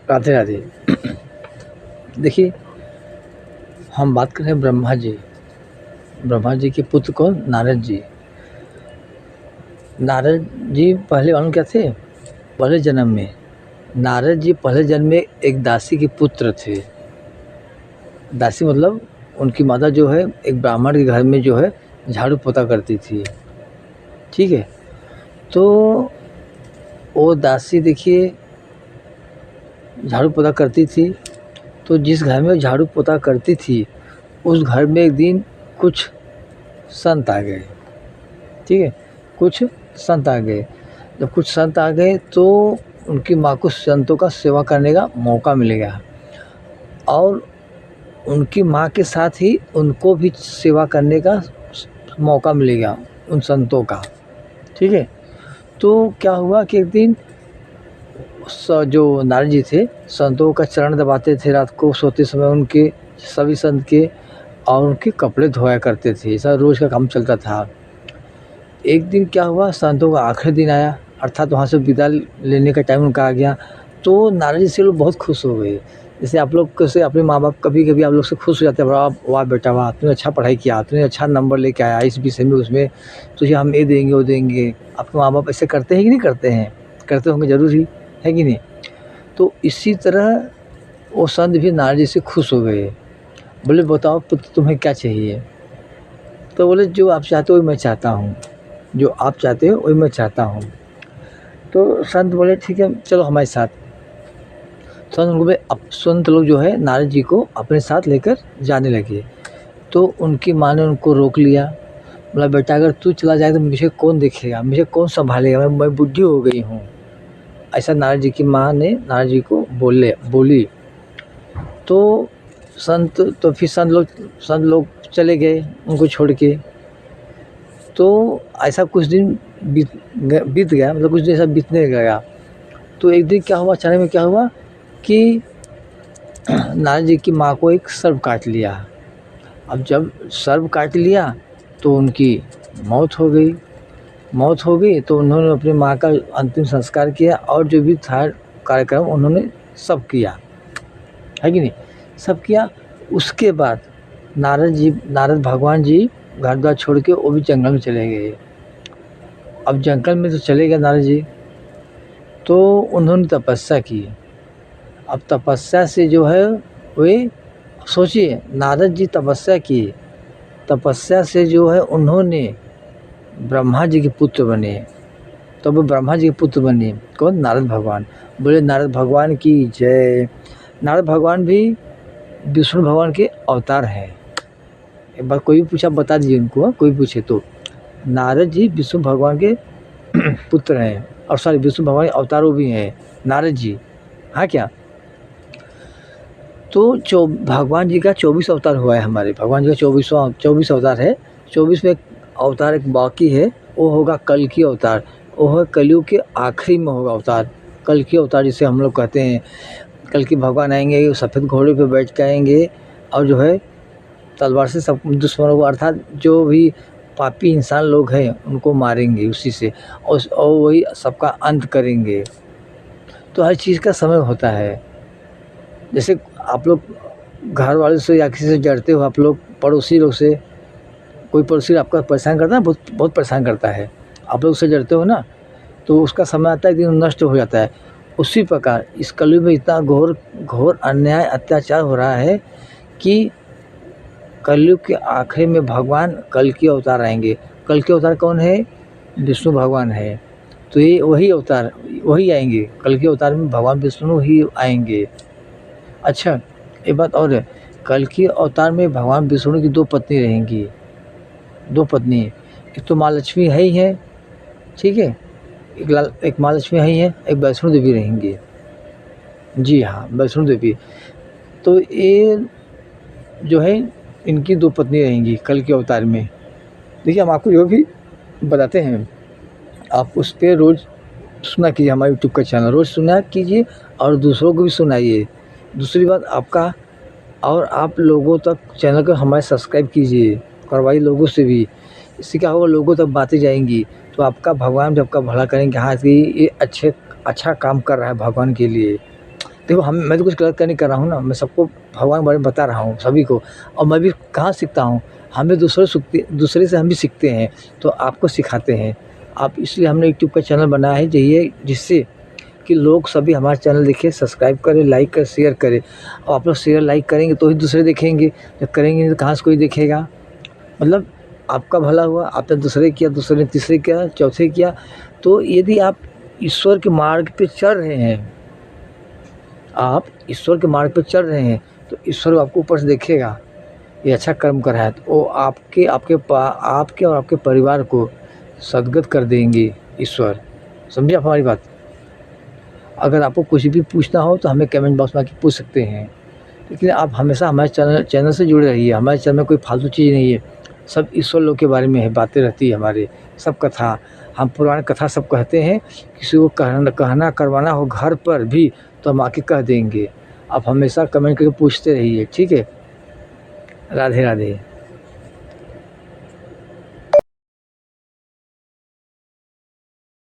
राधे राधे। देखिए, हम बात कर रहे हैं ब्रह्मा जी के पुत्र कौन? नारद जी। नारद जी पहले मालूम क्या थे? पहले जन्म में नारद जी पहले जन्म में एक दासी के पुत्र थे। दासी मतलब उनकी माता जो है एक ब्राह्मण के घर में जो है झाड़ू पोता करती थी, ठीक है। तो वो दासी देखिए झाड़ू पोता करती थी, तो जिस घर में वो झाड़ू पोता करती थी उस घर में एक दिन कुछ संत आ गए, ठीक है। कुछ संत आ गए। जब कुछ संत आ गए तो उनकी माँ को संतों का सेवा करने का मौका मिल गया, और उनकी माँ के साथ ही उनको भी सेवा करने का मौका मिलेगा उन संतों का, ठीक है। तो क्या हुआ कि एक दिन जो नारद जी थे संतों का चरण दबाते थे रात को सोते समय, उनके सभी संत के, और उनके कपड़े धोया करते थे। ऐसा रोज़ का काम चलता था। एक दिन क्या हुआ, संतों का आखिरी दिन आया, अर्थात वहाँ से विदा लेने का टाइम उनका आ गया। तो नारद जी से लोग बहुत खुश हो गए। जैसे आप लोग कैसे अपने माँ बाप कभी कभी आप लोग से खुश हो जाते हैं, वाह वाह बेटा वाह, तुमने अच्छा पढ़ाई किया, तुमने अच्छा नंबर लेके आया इस विषय में उसमें, तुझे हम ये देंगे वो देंगे। आपके माँ बाप ऐसे करते हैं कि नहीं करते हैं? करते होंगे ज़रूर ही, है कि नहीं? तो इसी तरह वो संत भी नारद जी से खुश हो गए। बोले बताओ पुत्र तुम्हें क्या चाहिए? तो बोले जो आप चाहते हो वही मैं चाहता हूँ, जो आप चाहते हो वही मैं चाहता हूँ। तो संत बोले ठीक है चलो हमारे साथ। संत लोग जो है नारद जी को अपने साथ लेकर जाने लगे। तो उनकी माँ ने उनको रोक लिया। बोला बेटा अगर तू चला जाए तो मुझे कौन देखेगा, मुझे कौन संभालेगा, मैं बुढ़ी हो गई हूँ। ऐसा नारद जी की माँ ने नारद जी को बोली। तो फिर संत लोग चले गए उनको छोड़ के। तो ऐसा कुछ दिन बीत गया, मतलब कुछ दिन ऐसा बीतने गया। तो एक दिन क्या हुआ, अचानक में क्या हुआ कि नारद जी की माँ को एक सर्प काट लिया। अब जब सर्प काट लिया तो उनकी मौत हो गई। तो उन्होंने अपनी माँ का अंतिम संस्कार किया, और जो भी था कार्यक्रम उन्होंने सब किया, है कि नहीं? सब किया। उसके बाद नारद भगवान जी घर द्वार छोड़ के वो भी जंगल में चले गए। अब जंगल में तो चले गए नारद जी, तो उन्होंने तपस्या की। अब तपस्या से जो है वे सोचिए नारद जी तपस्या से जो है उन्होंने ब्रह्मा जी के पुत्र बने। तो वो ब्रह्मा जी के पुत्र बने कौन? नारद भगवान। बोले नारद भगवान की जय। नारद भगवान भी विष्णु भगवान के अवतार हैं। एक बार कोई भी पूछा बता दीजिए उनको, कोई पूछे तो। नारद जी विष्णु भगवान के पुत्र हैं, और सॉरी विष्णु भगवान के अवतारों भी हैं नारद जी, हाँ क्या? तो भगवान जी का 24 अवतार हुआ है। हमारे भगवान जी का 24 अवतार है। 24 में एक अवतार एक बाकी है, वो होगा कल की अवतार। वो है कलयुग के आखिरी में होगा अवतार, कल की अवतार जिसे हम लोग कहते हैं। कल की भगवान आएंगे, सफ़ेद घोड़े पे बैठ के आएंगे, और जो है तलवार से सब दुश्मनों को, अर्थात जो भी पापी इंसान लोग हैं उनको मारेंगे उसी से, और वही सबका अंत करेंगे। तो हर चीज़ का समय होता है। जैसे आप लोग घर वाले से या किसी से डरते हो, आप लोग पड़ोसी लोग से, कोई पड़ोसी आपका परेशान करता है, बहुत परेशान करता है, आप लोग उससे डरते हो ना, तो उसका समय आता है, एक दिन नष्ट हो जाता है। उसी प्रकार इस कलयुग में इतना घोर अन्याय अत्याचार हो रहा है कि कलयुग के आखिर में भगवान कल की अवतार आएंगे। कल के अवतार कौन है? विष्णु भगवान है। तो ये वही आएंगे, कल के अवतार में भगवान विष्णु ही आएंगे। अच्छा एक बात और है, कल की अवतार में भगवान विष्णु की 2 पत्नी रहेंगी, 2 पत्नी। एक तो माँ लक्ष्मी है ही है, ठीक है, एक माँ लक्ष्मी है ही है, एक वैष्णो देवी रहेंगी। जी हाँ, वैष्णो देवी। तो ये जो है इनकी 2 पत्नी रहेंगी कल के अवतार में। देखिए हम आपको जो भी बताते हैं आप उस पर रोज़ सुना कीजिए, हमारे यूट्यूब का चैनल रोज़ सुना कीजिए, और दूसरों को भी सुनाइए। दूसरी बात आपका, और आप लोगों तक चैनल को हमारे सब्सक्राइब कीजिए, करवाइए लोगों से भी। इससे क्या होगा, लोगों तक बातें जाएंगी, तो आपका भगवान भी आपका भला करेंगे। हाँ कि ये अच्छा काम कर रहा है भगवान के लिए। देखो मैं तो कुछ गलत कर नहीं कर रहा हूँ ना, मैं सबको भगवान के बारे में बता रहा हूँ सभी को। और मैं भी कहाँ सीखता हूँ, हमें दूसरे से हम भी सीखते हैं, तो आपको सिखाते हैं। आप इसलिए हमने यूट्यूब का चैनल बनाया है चाहिए, जिससे कि लोग सभी हमारा चैनल देखें, सब्सक्राइब करें, लाइक करें, शेयर करें। और आप लोग शेयर लाइक करेंगे तो ही दूसरे देखेंगे, जब करेंगे नहीं तो कहाँ से कोई देखेगा। मतलब आपका भला हुआ, आपने दूसरे किया, दूसरे ने तीसरे किया, चौथे किया। तो यदि आप ईश्वर के मार्ग पे चल रहे हैं, आप ईश्वर के मार्ग पे चल रहे हैं, तो ईश्वर आपको ऊपर से देखेगा, ये अच्छा कर्म कर रहा है, तो वो आपके और आपके परिवार को सद्गत कर देंगे ईश्वर। समझे आप हमारी बात। अगर आपको कुछ भी पूछना हो तो हमें कमेंट बॉक्स में आके पूछ सकते हैं, लेकिन आप हमेशा हमारे चैनल से जुड़े रहिए। हमारे चैनल में कोई फालतू चीज़ नहीं है, सब ईश्वर लोग के बारे में है, बातें रहती है हमारे, सब कथा, हम पुराण कथा सब कहते हैं। किसी को कहना करवाना हो घर पर भी तो हम आके कह देंगे। आप हमेशा कमेंट करके पूछते रहिए, ठीक है। राधे राधे।